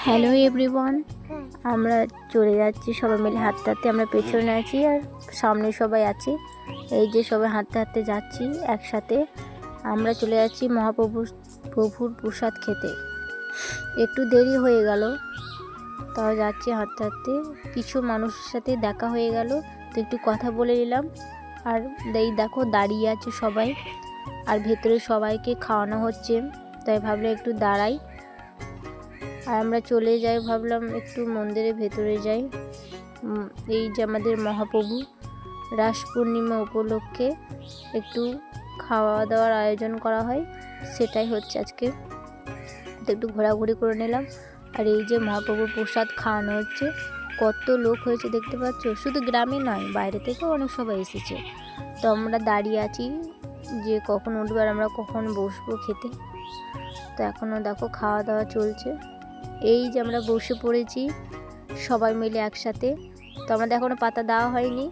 Hello everyone, আমরা চলে যাচ্ছি সবাই মিলে হাঁটতে হাঁটতে। আমরা পেছনে আছি আর সামনে সবাই আছে। এই যে সবাই হাঁটতে হাঁটতে যাচ্ছি একসাথে। আমরা চলে যাচ্ছি প্রভুর প্রসাদ খেতে। একটু দেরি হয়ে গেল, তাও যাচ্ছি হাঁটতে হাঁটতে। কিছু মানুষের সাথে দেখা হয়ে গেল, তো একটু কথা বলে নিলাম। আর এই দেখো দাঁড়িয়ে আছে সবাই, আর ভেতরে সবাইকে খাওয়ানো হচ্ছে, তাই ভাবলাম একটু দাঁড়াই। আর আমরা চলে যাই, ভাবলাম একটু মন্দিরের ভেতরে যাই। এই যে আমাদের মহাপ্রভু রাস পূর্ণিমা উপলক্ষে একটু খাওয়া দাওয়ার আয়োজন করা হয়, সেটাই হচ্ছে আজকে। তো একটু ঘোরাঘুরি করে নিলাম। আর এই যে মহাপ্রভুর প্রসাদ খাওয়ানো হচ্ছে, কত লোক হয়েছে দেখতে পাচ্ছ। শুধু গ্রামে নয়, বাইরে থেকেও অনেক সবাই এসেছে। তো আমরা দাঁড়িয়ে আছি যে কখন উঠবে আর আমরা কখন বসবো খেতে। তো এখনও দেখো খাওয়া দাওয়া চলছে। এই যে আমরা বসে পড়েছি সবাই মিলে একসাথে। তো আমাদের এখনও পাতা দেওয়া হয়নি,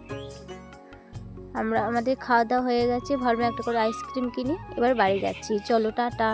আমাদের খাওয়া দাওয়া হয়ে গেছে। ভাবলাম একটা করে আইসক্রিম কিনি, এবার বাড়ি যাচ্ছি। চলো টাটা।